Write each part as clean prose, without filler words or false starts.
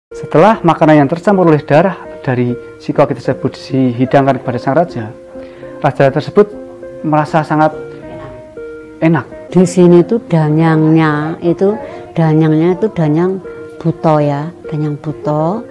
Setelah makanan yang tercampur oleh darah dari si koki tersebut dihidangkan kepada sang raja, raja tersebut merasa sangat enak. Di sini tuh danyangnya itu danyang buto ya, danyang buto.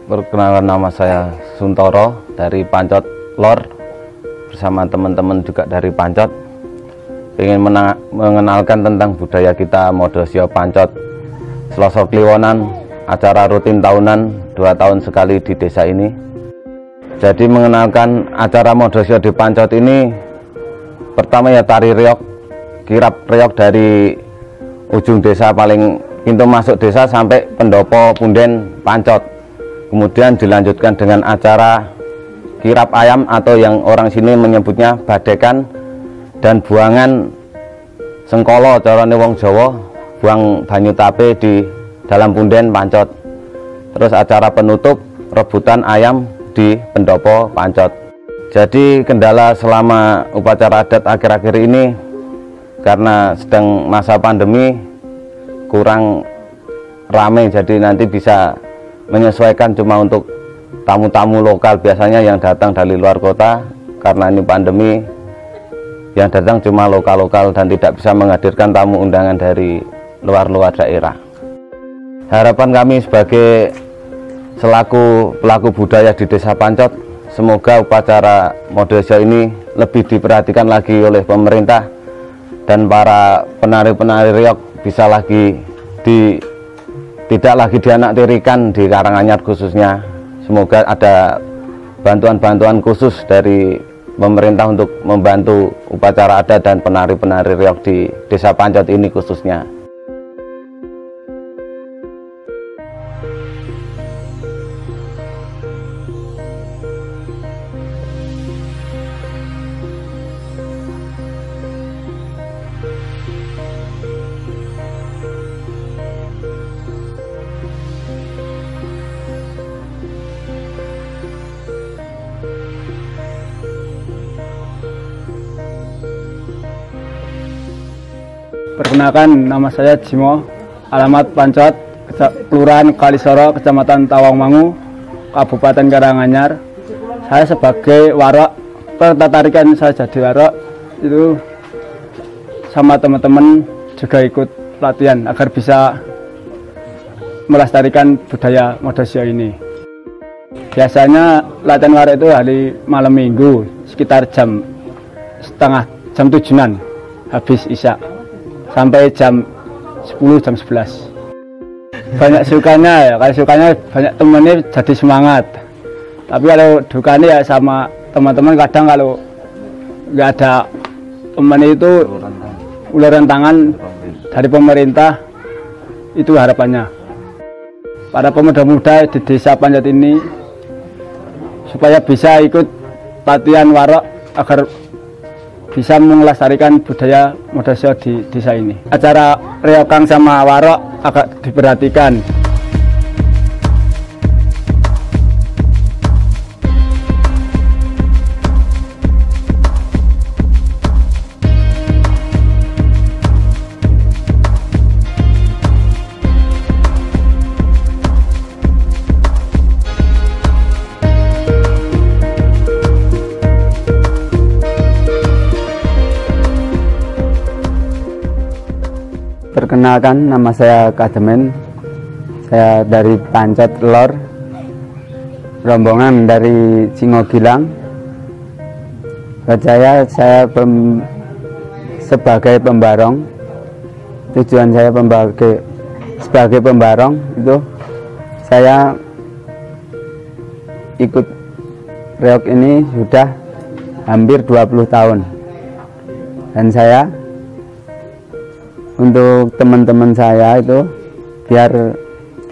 Perkenalkan, nama saya Suntoro dari Pancot Lor, bersama teman-teman juga dari Pancot. Ingin mengenalkan tentang budaya kita Modosio Pancot. Selasa Kliwonan, acara rutin tahunan 2 tahun sekali di desa ini. Jadi mengenalkan acara Modosio di Pancot ini, pertama ya tari reog, kirap reog dari ujung desa paling pintu masuk desa sampai pendopo punden Pancot. Kemudian dilanjutkan dengan acara kirap ayam atau yang orang sini menyebutnya badekan, dan buangan sengkolo carane wong Jawa, buang banyu tape di dalam punden Pancot. Terus acara penutup rebutan ayam di pendopo Pancot. Jadi kendala selama upacara adat akhir-akhir ini karena sedang masa pandemi kurang ramai, jadi nanti bisa menyesuaikan cuma untuk tamu-tamu lokal biasanya yang datang dari luar kota. Karena ini pandemi, yang datang cuma lokal-lokal dan tidak bisa menghadirkan tamu undangan dari luar-luar daerah. Harapan kami sebagai selaku pelaku budaya di Desa Pancot, semoga upacara Modosio ini lebih diperhatikan lagi oleh pemerintah, dan para penari-penari reog bisa lagi tidak lagi dianaktirikan di Karanganyar khususnya. Semoga ada bantuan-bantuan khusus dari pemerintah untuk membantu upacara adat dan penari-penari reog di Desa Pancot ini khususnya. Perkenalkan, nama saya Jimo, alamat Pancot, Kelurahan Kalisoro, Kecamatan Tawangmangu, Kabupaten Karanganyar. Saya sebagai warok ketertarikan saya jadi warok itu sama teman-teman juga ikut pelatihan agar bisa melestarikan budaya Modosio ini. Biasanya latihan warok itu hari malam minggu sekitar jam 7-an habis isya sampai jam 10 jam 11. Banyak sukanya ya, kalau sukanya banyak temennya jadi semangat. Tapi kalau dukanya ya sama teman-teman kadang kalau nggak ada teman itu uluran tangan dari pemerintah itu harapannya. Para pemuda-muda di desa Panjat ini supaya bisa ikut latihan warok agar bisa melestarikan budaya Modosio di desa ini. Acara reokang sama warok agak diperhatikan. Perkenalkan, nama saya Kademen. Saya dari Pancot Lor, rombongan dari Singogilang. Saya sebagai pembarong. Tujuan saya sebagai pembarong itu saya ikut reok ini sudah hampir 20 tahun. Dan saya untuk teman-teman saya itu biar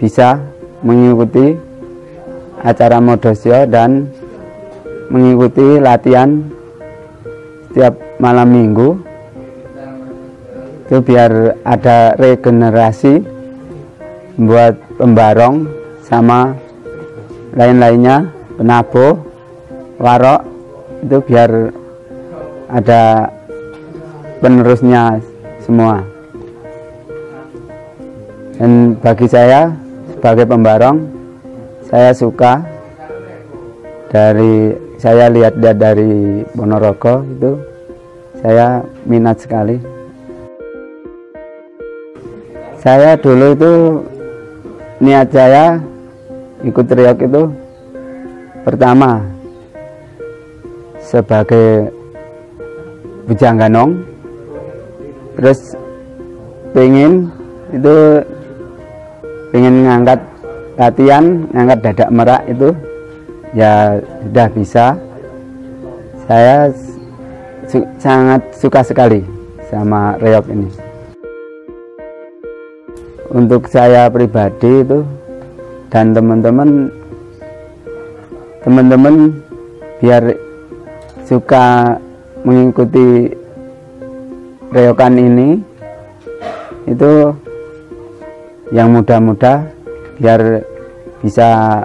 bisa mengikuti acara Modosio dan mengikuti latihan setiap malam minggu itu biar ada regenerasi buat pembarong sama lain-lainnya, penabuh, warok itu biar ada penerusnya semua. Dan bagi saya sebagai pembarong, saya suka saya lihat dari Ponorogo itu, saya minat sekali. Saya dulu itu niat saya ikut reok itu pertama sebagai bujangganong, terus pengen ngangkat latihan, ngangkat dadak merak itu ya sudah bisa. Saya sangat suka sekali sama reok ini. Untuk saya pribadi itu dan teman-teman biar suka mengikuti reokan ini itu yang muda-muda biar bisa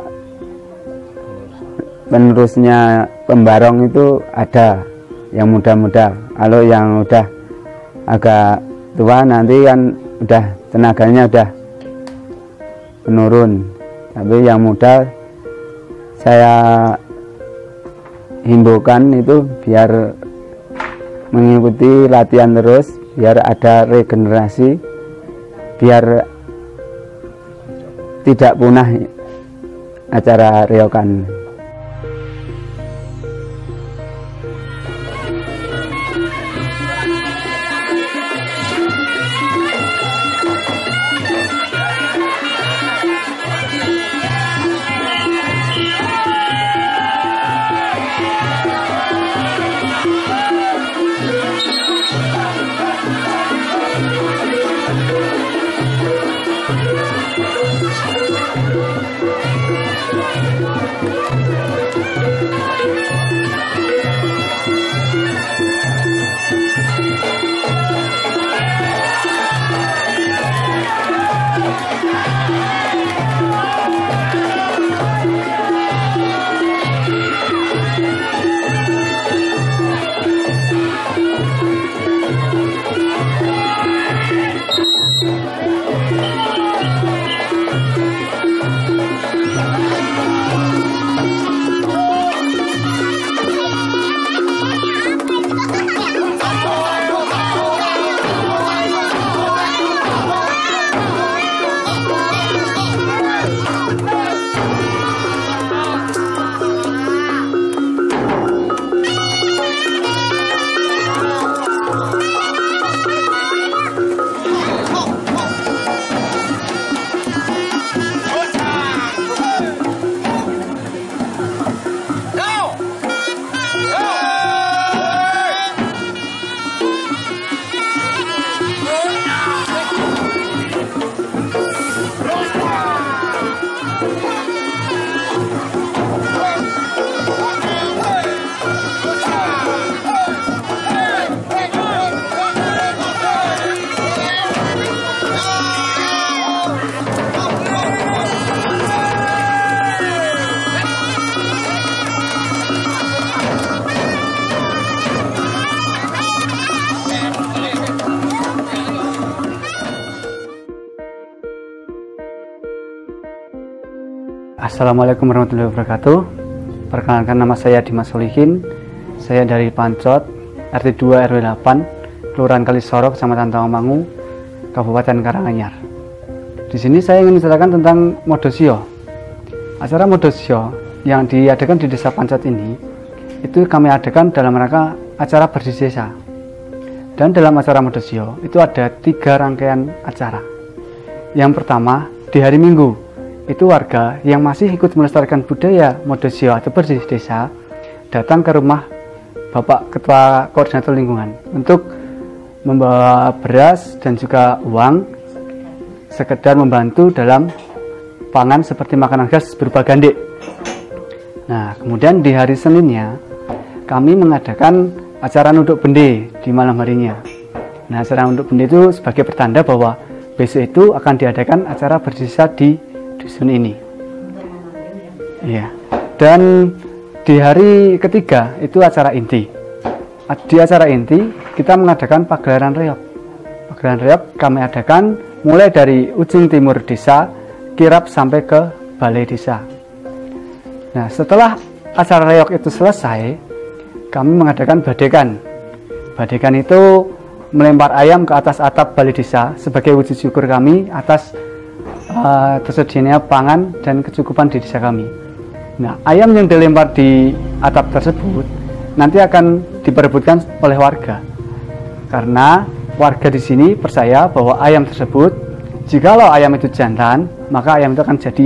penerusnya pembarong itu ada yang muda-muda. Kalau yang udah agak tua nanti kan udah tenaganya udah menurun. Tapi yang muda saya himbaukan itu biar mengikuti latihan terus, biar ada regenerasi, biar tidak punah acara reokan. Assalamualaikum warahmatullahi wabarakatuh. Perkenalkan, nama saya Dimas Solihin. Saya dari Pancot, RT 2 RW 8, Kelurahan Kalisoro, Kecamatan Tawangmangu, Kabupaten Karanganyar. Di sini saya ingin menceritakan tentang Modosio. Acara Modosio yang diadakan di Desa Pancot ini, itu kami adakan dalam rangka acara bersih desa. Dan dalam acara Modosio itu ada 3 rangkaian acara. Yang pertama, di hari Minggu, itu warga yang masih ikut melestarikan budaya Modosio atau bersih desa datang ke rumah Bapak Ketua Koordinator Lingkungan untuk membawa beras dan juga uang sekedar membantu dalam pangan seperti makanan khas berupa gandek. Nah, kemudian di hari Seninnya kami mengadakan acara nunduk bende di malam harinya. Nah, acara nunduk bende itu sebagai pertanda bahwa besok itu akan diadakan acara bersih desa di dusun ini. Ya. Dan di hari ketiga itu acara inti. Di acara inti kita mengadakan pagelaran reog. Pagelaran reog kami adakan mulai dari ujung timur desa kirap sampai ke balai desa. Nah, setelah acara reog itu selesai, kami mengadakan badekan. Badekan itu melempar ayam ke atas atap balai desa sebagai wujud syukur kami atas tersedianya pangan dan kecukupan di desa kami. Nah, ayam yang dilempar di atap tersebut nanti akan diperebutkan oleh warga, karena warga di sini percaya bahwa ayam tersebut, jikalau ayam itu jantan, maka ayam itu akan jadi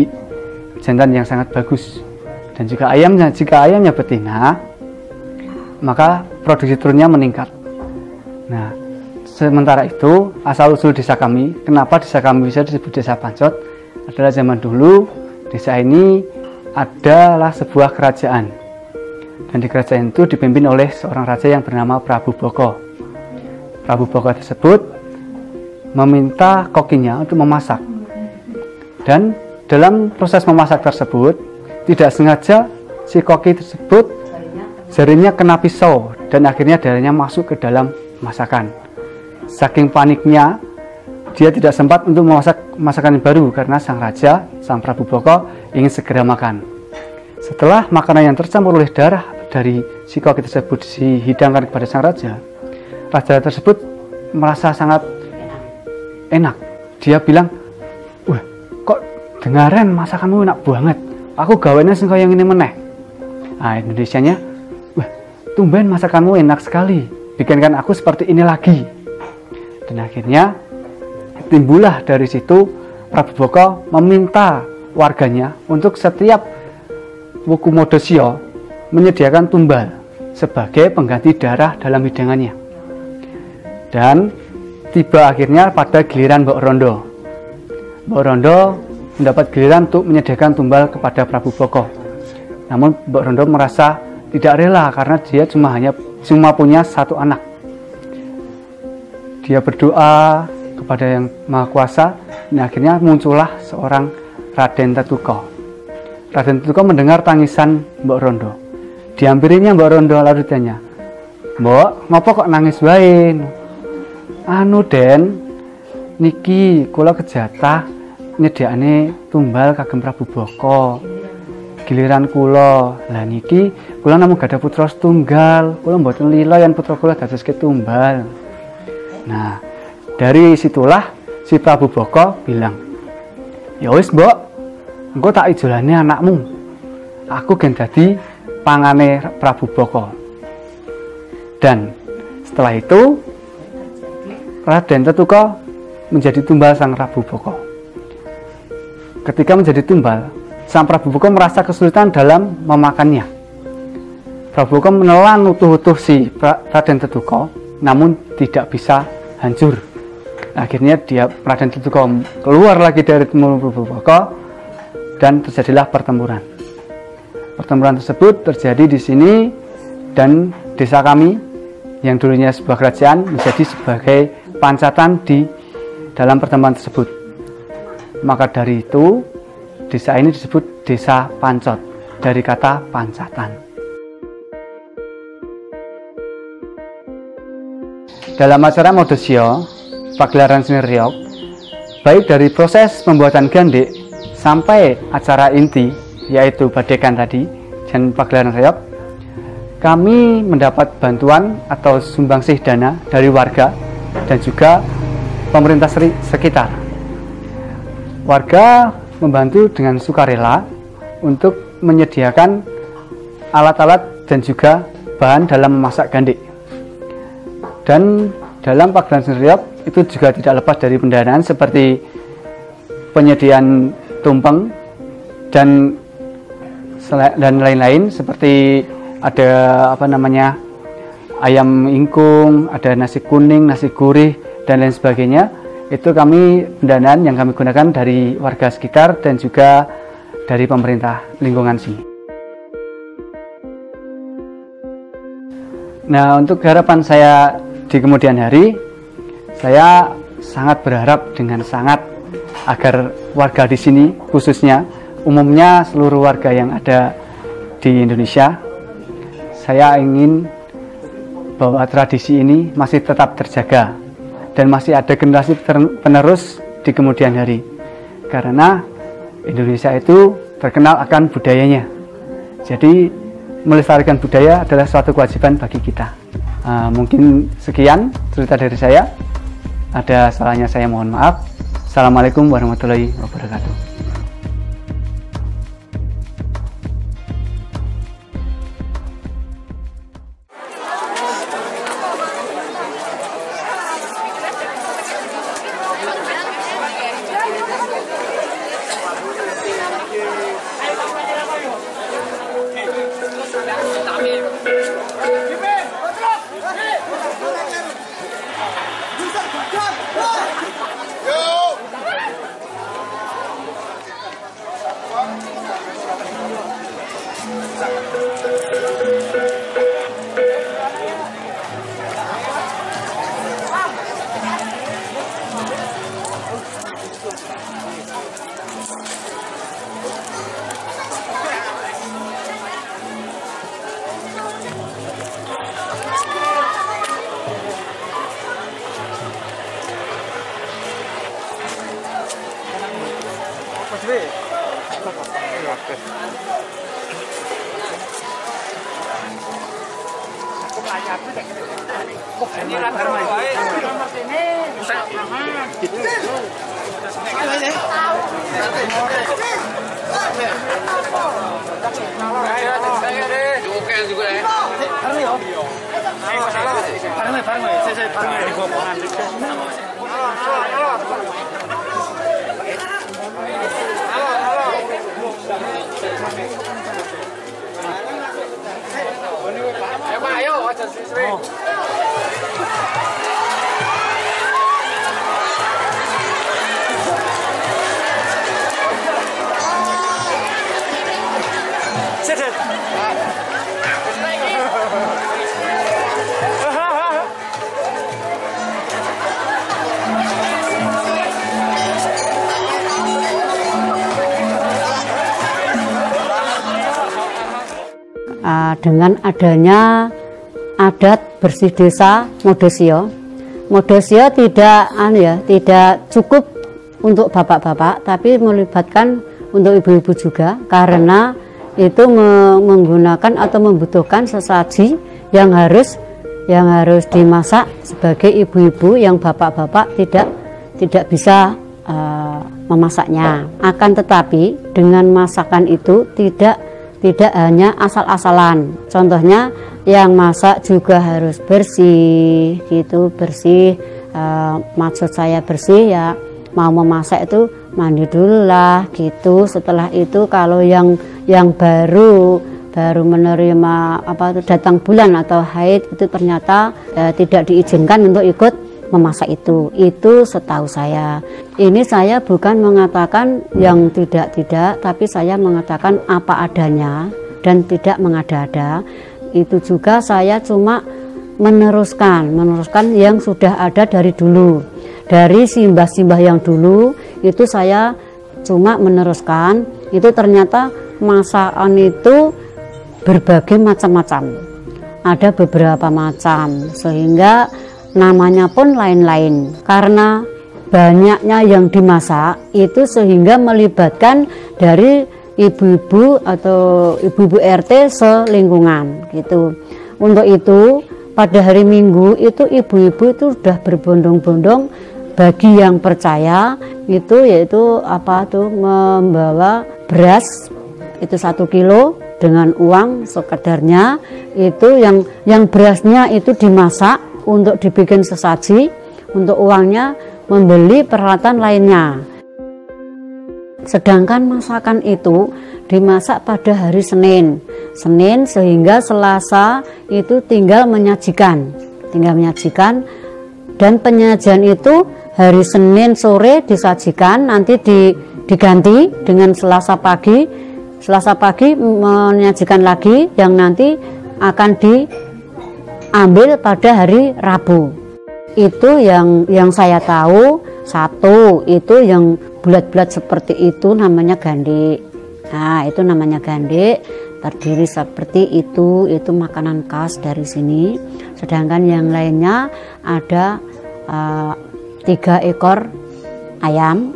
jantan yang sangat bagus. Dan jika ayamnya betina, maka produksi telurnya meningkat. Nah, sementara itu, asal-usul desa kami, kenapa desa kami bisa disebut Desa Pancot, adalah zaman dulu desa ini adalah sebuah kerajaan. Dan di kerajaan itu dipimpin oleh seorang raja yang bernama Prabu Boko. Prabu Boko tersebut meminta kokinya untuk memasak. Dan dalam proses memasak tersebut, tidak sengaja si koki tersebut jarinya kena pisau dan akhirnya darahnya masuk ke dalam masakan. Saking paniknya, dia tidak sempat untuk memasak masakan yang baru karena sang raja, sang Prabu Boko, ingin segera makan. Setelah makanan yang tercampur oleh darah dari si koki tersebut dihidangkan kepada sang raja, raja tersebut merasa sangat enak. Dia bilang, "Wah, kok dengaran masakanmu enak banget. Aku gawenya sing kaya ngene meneh." Nah, Indonesianya, "Wah, tumben masakanmu enak sekali. Bikinkan aku seperti ini lagi." Dan akhirnya timbullah dari situ Prabu Boko meminta warganya untuk setiap wuku Modosio menyediakan tumbal sebagai pengganti darah dalam hidangannya. Dan tiba akhirnya pada giliran Mbok Rondo. Mbok Rondo mendapat giliran untuk menyediakan tumbal kepada Prabu Boko. Namun Mbok Rondo merasa tidak rela karena dia cuma punya 1 anak. Dia berdoa kepada Yang Maha Kuasa, dan akhirnya muncullah seorang Raden Tetuko. Raden Tetuko mendengar tangisan Mbok Rondo. Dihampirinya Mbok Rondo lalu ditanya, "Mbok, ngopo kok nangis wae?" "Anu Den, niki kula kejatah nyediakne tumbal kagem Prabu Boko. Giliran kula, lah niki kula namung gadah putra setunggal, kula mboten lila yen putra kula dados ketumbal. Nah, dari situlah si Prabu Boko bilang, ya wis mbok, engko tak ijolane anakmu. Aku gen dadi pangane Prabu Boko. Dan setelah itu Raden Tetuko menjadi tumbal sang Prabu Boko. Ketika menjadi tumbal, sang Prabu Boko merasa kesulitan dalam memakannya. Prabu Boko menelan utuh-utuh si Raden Tetuko, namun tidak bisa hancur. Akhirnya Raden Tetuko keluar lagi dari mulut Prabu Boko dan terjadilah pertempuran. Pertempuran tersebut terjadi di sini dan desa kami yang dulunya sebuah kerajaan menjadi sebagai pancatan di dalam pertempuran tersebut. Maka dari itu desa ini disebut Desa Pancot dari kata pancatan. Dalam acara Modosio, pagelaran seni reog, baik dari proses pembuatan gandik sampai acara inti, yaitu badekan tadi, dan pagelaran reog, kami mendapat bantuan atau sumbangsih dana dari warga dan juga pemerintah sekitar. Warga membantu dengan sukarela untuk menyediakan alat-alat dan juga bahan dalam memasak gandik. Dan dalam pagelaran seni reog itu juga tidak lepas dari pendanaan seperti penyediaan tumpeng dan lain-lain, seperti ada ayam ingkung, ada nasi kuning, nasi gurih dan lain sebagainya. Itu kami pendanaan yang kami gunakan dari warga sekitar dan juga dari pemerintah lingkungan sini. Nah, untuk harapan saya di kemudian hari, saya sangat berharap dengan sangat agar warga di sini, khususnya umumnya seluruh warga yang ada di Indonesia, saya ingin bahwa tradisi ini masih tetap terjaga dan masih ada generasi penerus di kemudian hari. Karena Indonesia itu terkenal akan budayanya. Jadi melestarikan budaya adalah suatu kewajiban bagi kita. Mungkin sekian cerita dari saya. Ada salahnya saya mohon maaf. Assalamualaikum warahmatullahi wabarakatuh. Dengan adanya adat bersih desa Modosio tidak cukup untuk bapak-bapak, tapi melibatkan untuk ibu-ibu juga, karena itu menggunakan atau membutuhkan sesaji yang harus dimasak sebagai ibu-ibu yang bapak-bapak tidak bisa memasaknya. Akan tetapi dengan masakan itu tidak hanya asal-asalan. Contohnya yang masak juga harus bersih gitu, bersih. Maksud saya bersih ya, mau memasak itu mandi dulu lah gitu. Setelah itu kalau yang baru menerima datang bulan atau haid itu ternyata tidak diizinkan untuk ikut memasak itu setahu saya. Ini saya bukan mengatakan yang tidak, tapi saya mengatakan apa adanya dan tidak mengada-ada. Itu juga saya cuma meneruskan yang sudah ada dari dulu, dari simbah-simbah yang dulu. Itu saya cuma meneruskan. Itu ternyata masakan itu berbagai macam-macam, ada beberapa macam, sehingga namanya pun lain-lain. Karena banyaknya yang dimasak itu sehingga melibatkan dari ibu-ibu atau ibu-ibu RT selingkungan gitu. Untuk itu pada hari Minggu itu ibu-ibu itu sudah berbondong-bondong, bagi yang percaya itu yaitu membawa beras itu 1 kilo dengan uang sekadarnya. Itu yang berasnya itu dimasak untuk dibikin sesaji, untuk uangnya membeli peralatan lainnya. Sedangkan masakan itu dimasak pada hari Senin sehingga Selasa itu tinggal menyajikan, dan penyajian itu hari Senin sore disajikan, nanti diganti dengan Selasa pagi menyajikan lagi yang nanti akan diambil pada hari Rabu. Itu yang saya tahu. Satu itu yang bulat-bulat seperti itu namanya gandek. Nah, itu namanya gandek, terdiri seperti itu makanan khas dari sini. Sedangkan yang lainnya ada 3 ekor ayam,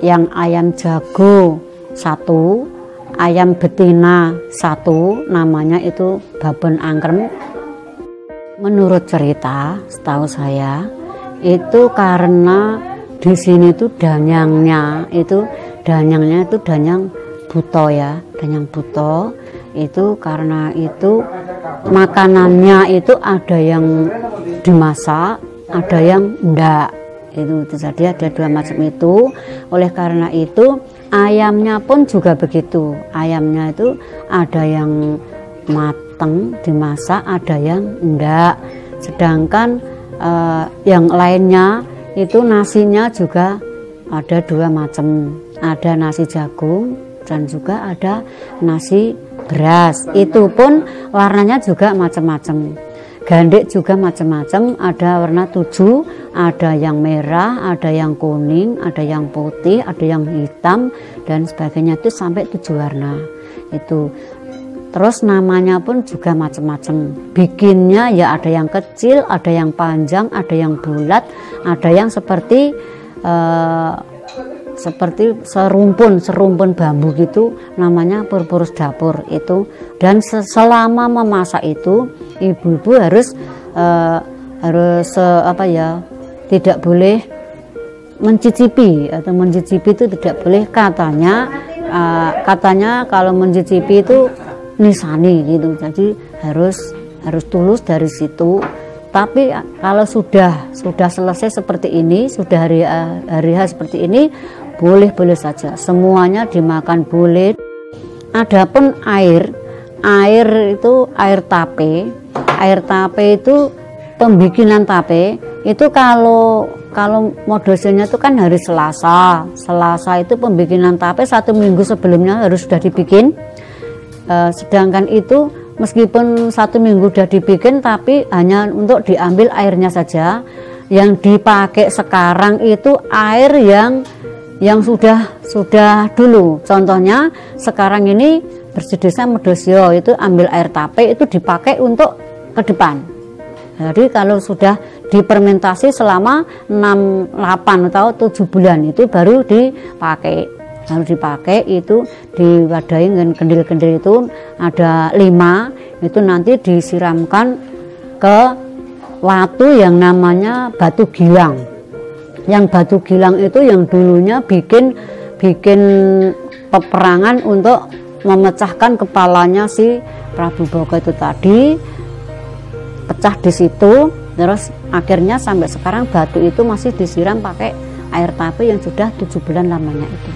yang ayam jago 1, ayam betina 1, namanya itu babon angkrem. Menurut cerita setahu saya itu karena di sini tuh danyang buto ya, danyang buto. Itu karena itu makanannya itu ada yang dimasak, ada yang enggak. Itu jadi ada 2 macam itu. Oleh karena itu ayamnya pun juga begitu. Ayamnya itu ada yang mateng dimasak, ada yang enggak. Sedangkan yang lainnya itu nasinya juga ada 2 macam. Ada nasi jagung dan juga ada nasi beras. Itu pun warnanya juga macam-macam. Gandek juga macam-macam, ada warna 7, ada yang merah, ada yang kuning, ada yang putih, ada yang hitam dan sebagainya, itu sampai 7 warna. Itu terus namanya pun juga macam-macam. Bikinnya ya ada yang kecil, ada yang panjang, ada yang bulat, ada yang seperti serumpun bambu gitu, namanya purpurus dapur itu. Dan selama memasak itu ibu-ibu harus tidak boleh mencicipi itu tidak boleh. Katanya kalau mencicipi itu nisani gitu, jadi harus tulus dari situ. Tapi kalau sudah selesai seperti ini, sudah hari seperti ini, boleh saja semuanya dimakan boleh. Adapun air itu air tape itu pembikinan tape itu kalau modusnya itu kan hari Selasa itu pembikinan tape 1 minggu sebelumnya harus sudah dibikin. Sedangkan itu meskipun 1 minggu sudah dibikin, tapi hanya untuk diambil airnya saja. Yang dipakai sekarang itu air yang sudah dulu. Contohnya sekarang ini bersih desa Medosio itu ambil air tape itu dipakai untuk ke depan. Jadi kalau sudah difermentasi selama 6, 8 atau 7 bulan itu baru dipakai. harus dipakai itu diwadahi dengan kendil-kendil itu ada 5, itu nanti disiramkan ke watu yang namanya batu gilang. Yang batu gilang itu yang dulunya bikin peperangan untuk memecahkan kepalanya si Prabu Boko itu tadi, pecah di situ. Terus akhirnya sampai sekarang batu itu masih disiram pakai air tape yang sudah 7 bulan lamanya itu.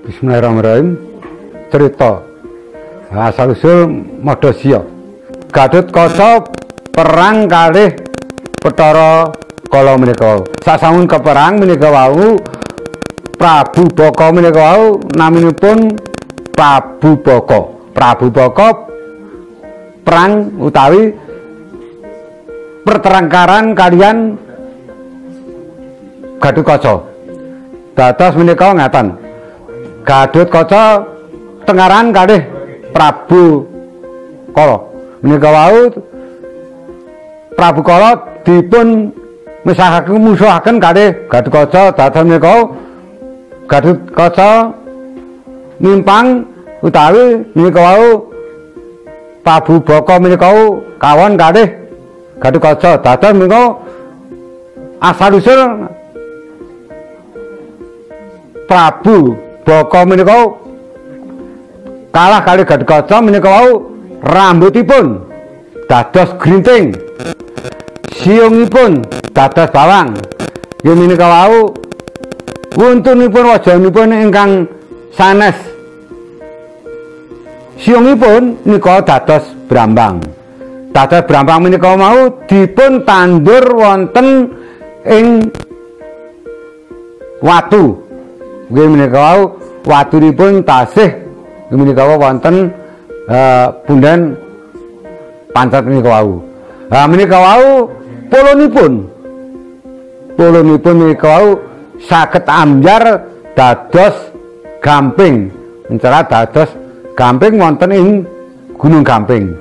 Bismillahirrahmanirrahim. Cerita asal usul Madasya. Gatotkaca perang kalih Bathara Kala menika. Sasampun keperang menika wau Prabu Boko menika wau naminipun Prabu Boko. Prabu Boko perang utawi pertengkaran kalian Gatotkaca. Dados menika ngaten. Gatotkaca tengkaran kalih Prabu Kala. Menika wau Prabu Kala dipun misahaken musuhaken kalih Gatotkaca. Dados menika Gatotkaca mimpang utawi menika wau Prabu Boko menika kawon kalih Gatotkaca. Dados menika asal usul Prabu Boko menika kalah kali Gatotkaca menika wau rambutipun dados grinting, siungipun dados bawang. Ya menika wau wuntunipun wajanipun ingkang sanes, siungipun nika dados brambang. Dados brambang menika mau dipun tandur wonten ing watu. Nggih menika wau watunipun tasih menika wonten punden Pancot menika wau. Menika wau polonipun menika wau saged ambyar dados gamping, mencerat dados gamping wonten ing Gunung Gamping.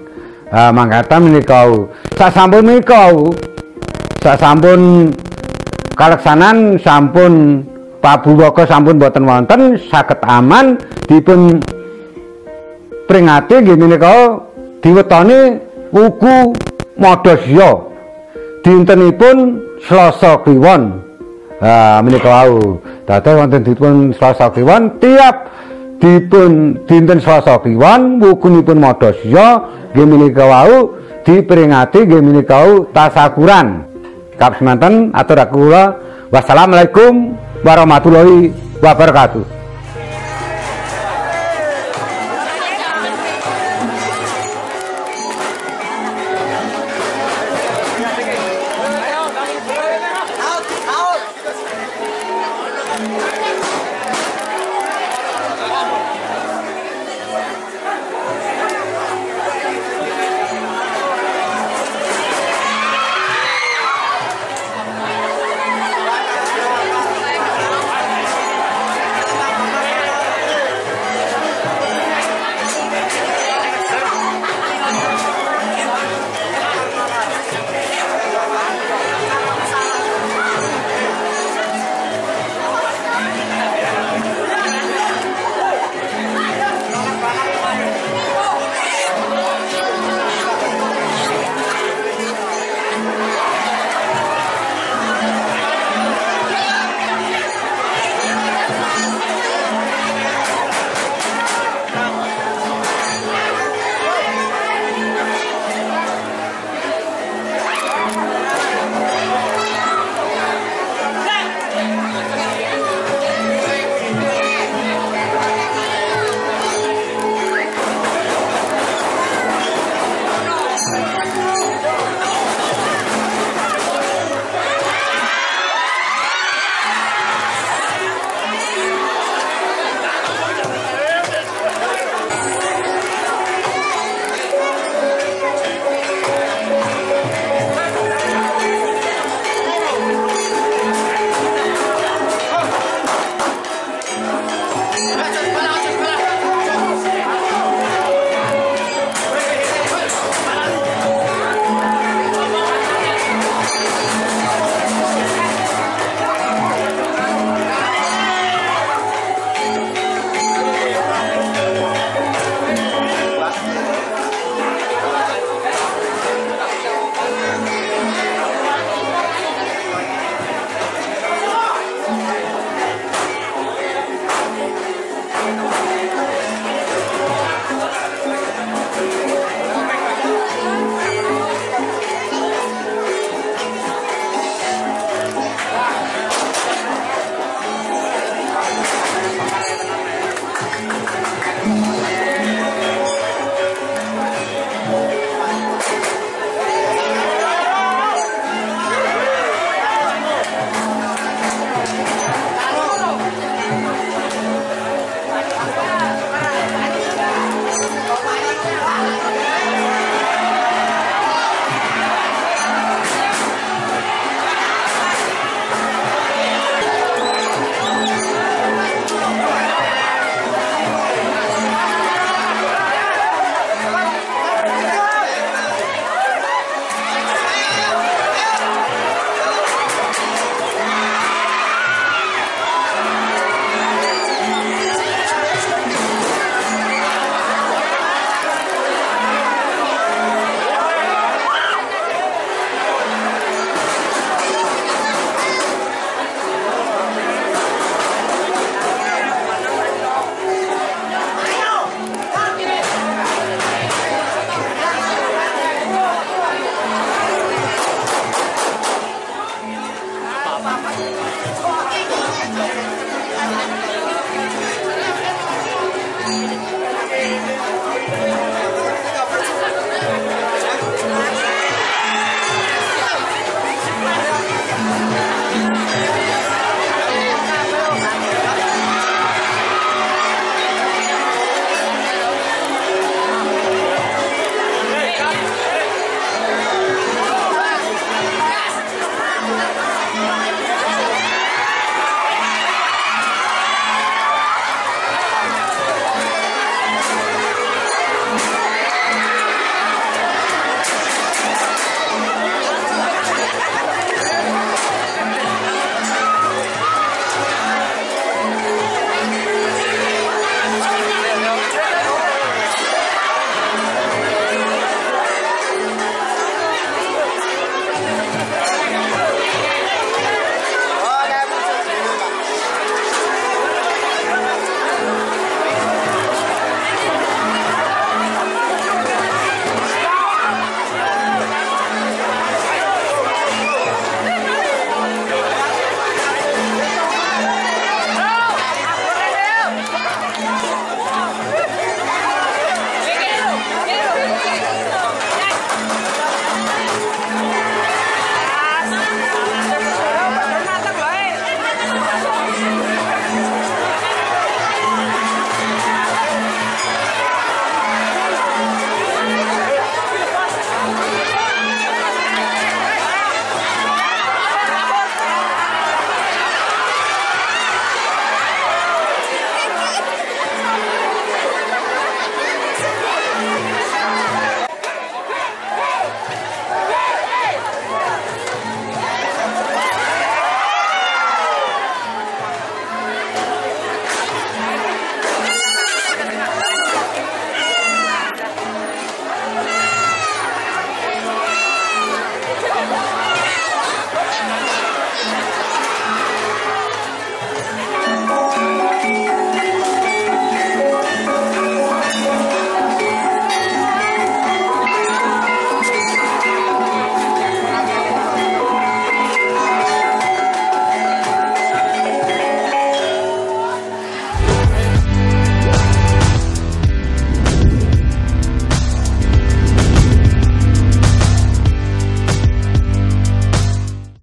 Mangkatan menika wau sasampun menika wau sasampun kaleksanan sampun Prabu Boko sampun boten wonten saged aman dipun peringati nggih menika diwetoni wuku Madasya dintenipun Selasa Kliwon. Menika wau dados wonten dipun Selasa Kliwon tiap dipun dinten Selasa Kliwon wukunipun Madasya nggih menika wau diperingati nggih menika wau tasakuran. Kap semanten atur kula. Wassalamualaikum warahmatullahi wabarakatuh.